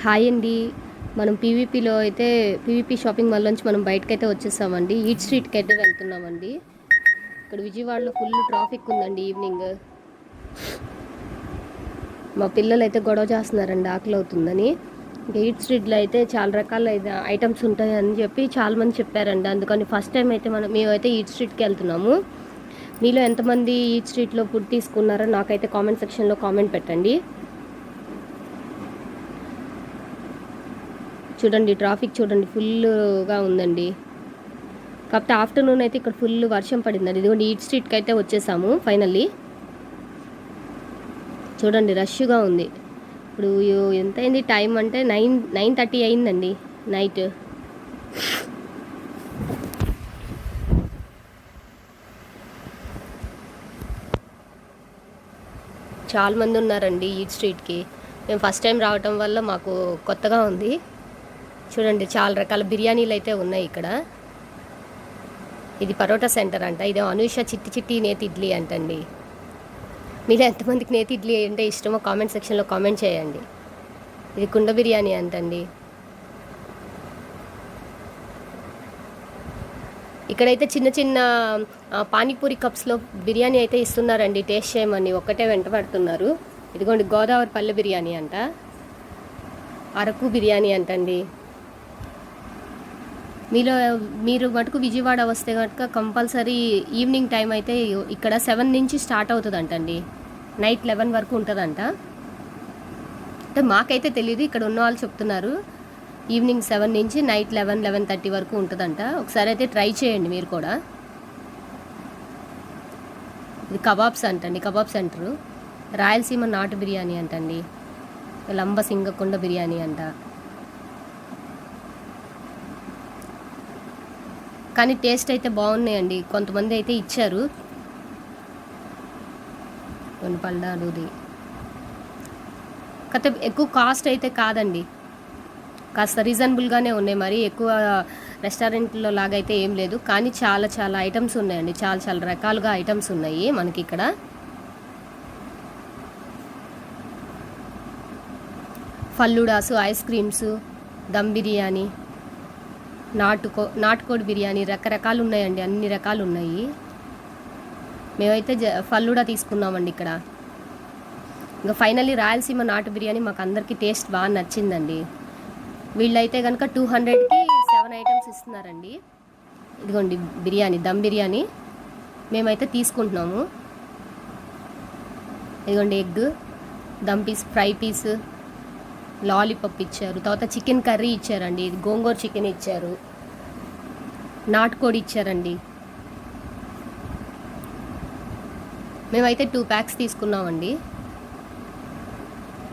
Hi అండి. మనం పీవీపీలో అయితే పీవీపీ షాపింగ్ మాల్ నుంచి మనం బయటకైతే వచ్చేసామండి. ఈట్ స్ట్రీట్కి అయితే వెళ్తున్నామండి. ఇక్కడ విజయవాడలో ఫుల్ ట్రాఫిక్ ఉందండి ఈవినింగ్. మా పిల్లలు అయితే గొడవ చేస్తున్నారండి ఆకలి అవుతుందని. ఇంకా ఈట్ స్ట్రీట్లో అయితే చాలా రకాల ఐటమ్స్ ఉంటాయని చెప్పి చాలామంది చెప్పారండి. అందుకని ఫస్ట్ టైం అయితే మేమైతే ఈట్ స్ట్రీట్కి వెళ్తున్నాము. మీలో ఎంతమంది ఈట్ స్ట్రీట్లో ఫుడ్ తీసుకున్నారో నాకైతే కామెంట్ సెక్షన్లో కామెంట్ పెట్టండి. చూడండి ట్రాఫిక్ చూడండి ఫుల్గా ఉందండి. కాకపోతే ఆఫ్టర్నూన్ అయితే ఇక్కడ ఫుల్ వర్షం పడిందండి. ఇదిగోండి ఈట్ స్ట్రీట్కి అయితే వచ్చేసాము ఫైనల్లీ. చూడండి రష్గా ఉంది. ఇప్పుడు ఎంత అయింది టైం అంటే 9:30 అయిందండి నైట్. చాలా మంది ఉన్నారండి ఈట్ స్ట్రీట్కి. మేము ఫస్ట్ టైం రావటం వల్ల మాకు కొత్తగా ఉంది. చూడండి చాలా రకాల బిర్యానీలు అయితే ఉన్నాయి ఇక్కడ. ఇది పరోటా సెంటర్ అంట. ఇది అనూష చిట్టి చిట్టి నేతి ఇడ్లీ అంటండి. మీరు ఎంతమందికి నేతి ఇడ్లీ అంటే ఇష్టమో కామెంట్ సెక్షన్లో కామెంట్ చేయండి. ఇది కుండ బిర్యానీ అంటండి. ఇక్కడైతే చిన్న చిన్న పానీపూరి కప్స్లో బిర్యానీ అయితే ఇస్తున్నారండి. టేస్ట్ చేయమని ఒక్కటే వెంట పడుతున్నారు. ఇదిగోండి గోదావరి పల్లె బిర్యానీ అంట, అరకు బిర్యానీ అంటండి. మీరు మటుకు విజయవాడ వస్తే కనుక కంపల్సరీ ఈవినింగ్ టైం అయితే ఇక్కడ 7 నుంచి స్టార్ట్ అవుతుందంటండి. నైట్ 11 వరకు ఉంటుందంట. అంటే మాకైతే తెలియదు, ఇక్కడ ఉన్న వాళ్ళు చెప్తున్నారు ఈవినింగ్ 7 నుంచి నైట్ 11-11:30 వరకు ఉంటుందంట. ఒకసారి అయితే ట్రై చేయండి మీరు కూడా. ఇది కబాబ్స్ అంటండి, కబాబ్ సెంటరు. రాయలసీమ నాటు బిర్యానీ అంటండి, లంబసింగ బిర్యానీ అంట. కానీ టేస్ట్ అయితే బాగున్నాయండి. కొంతమంది అయితే ఇచ్చారు కొన్ని పళ్ళాలుది. కాకపోతే ఎక్కువ కాస్ట్ అయితే కాదండి, కాస్త రీజనబుల్గానే ఉన్నాయి. మరి ఎక్కువ రెస్టారెంట్లో లాగా అయితే ఏం లేదు. కానీ చాలా చాలా ఐటమ్స్ ఉన్నాయండి. చాలా చాలా రకాలుగా ఐటమ్స్ ఉన్నాయి మనకి ఇక్కడ. ఫల్లుడాసు, ఐస్ క్రీమ్స్, దమ్ బిర్యానీ, నాటుకోడి బిర్యానీ, రకరకాలు ఉన్నాయండి. అన్ని రకాలు ఉన్నాయి. మేమైతే ఫల్లుడా తీసుకున్నామండి ఇక్కడ. ఇంకా ఫైనల్లీ రాయలసీమ నాటు బిర్యానీ మాకు అందరికీ టేస్ట్ బాగా నచ్చిందండి. వీళ్ళైతే కనుక 200కి 7 ఐటమ్స్ ఇస్తున్నారండి. ఇదిగోండి బిర్యానీ, దమ్ బిర్యానీ మేమైతే తీసుకుంటున్నాము. ఇదిగోండి egg, dum piece, fry piece, lollipop ఇచ్చారు. తర్వాత చికెన్ కర్రీ ఇచ్చారండి. గోంగూర చికెన్ ఇచ్చారు, నాటుకోడి ఇచ్చారండి. మేమైతే 2 ప్యాక్స్ తీసుకున్నామండి.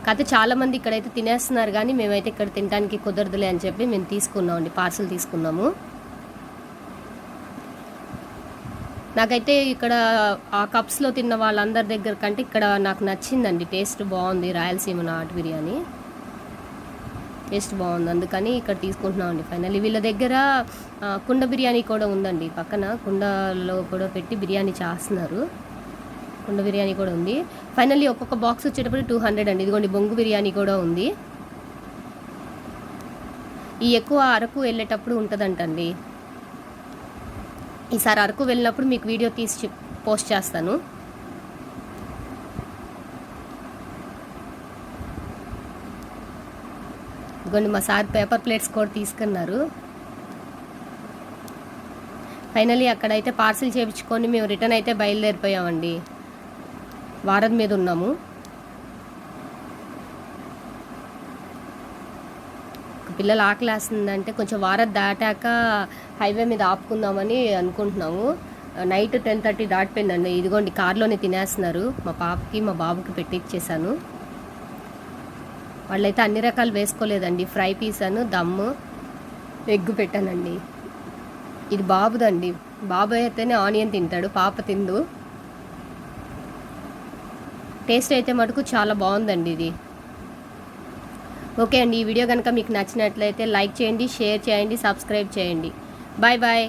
కాకపోతే చాలామంది ఇక్కడైతే తినేస్తున్నారు, కానీ మేమైతే ఇక్కడ తినడానికి కుదరదులే అని చెప్పి మేము తీసుకున్నామండి, పార్సల్ తీసుకున్నాము. నాకైతే ఇక్కడ ఆ కప్స్లో తిన్న వాళ్ళందరి దగ్గర కంటే ఇక్కడ నాకు నచ్చిందండి. టేస్ట్ బాగుంది. రాయలసీమ నాటు బిర్యానీ టేస్ట్ బాగుంది, అందుకని ఇక్కడ తీసుకుంటున్నామండి. ఫైనల్లీ వీళ్ళ దగ్గర కుండ బిర్యానీ కూడా ఉందండి. పక్కన కుండలో కూడా పెట్టి బిర్యానీ చేస్తున్నారు. కుండ బిర్యానీ కూడా ఉంది. ఫైనల్లీ ఒక్కొక్క బాక్స్ వచ్చేటప్పుడు 200 అండి. ఇదిగోండి బొంగు బిర్యానీ కూడా ఉంది. ఈ ఎక్కువ అరకు వెళ్ళేటప్పుడు ఉంటుందంటండి. ఈసారి అరకు వెళ్ళినప్పుడు మీకు వీడియో తీసి పోస్ట్ చేస్తాను. ఇదిగోండి మా సార్ పేపర్ ప్లేట్స్ కూడా తీసుకున్నారు. ఫైనల్లీ అక్కడైతే పార్సిల్ చేయించుకొని మేము రిటర్న్ అయితే బయలుదేరిపోయామండి. వారధి మీద ఉన్నాము. పిల్లలు ఆకలేస్తుందంటే కొంచెం వారధి దాటాక హైవే మీద ఆపుకుందామని అనుకుంటున్నాము. నైట్ 10:30 దాటిపోయిందండి. ఇదిగోండి కార్లోనే తినేస్తున్నారు. మా పాపకి మా బాబుకి పెట్టిచ్చేసాను. వాళ్ళైతే అన్ని రకాలు వేసుకోలేదండి. ఫ్రై పీస్ అను, దమ్ము, ఎగ్ పెట్టానండి. ఇది బాబుదండి. బాబు అయితేనే ఆనియన్ తింటాడు, పాప తిందు. టేస్ట్ అయితే మటుకు చాలా బాగుందండి ఇది. ఓకే అండి, ఈ వీడియో కనుక మీకు నచ్చినట్లయితే లైక్ చేయండి, షేర్ చేయండి, సబ్స్క్రైబ్ చేయండి. Bye bye.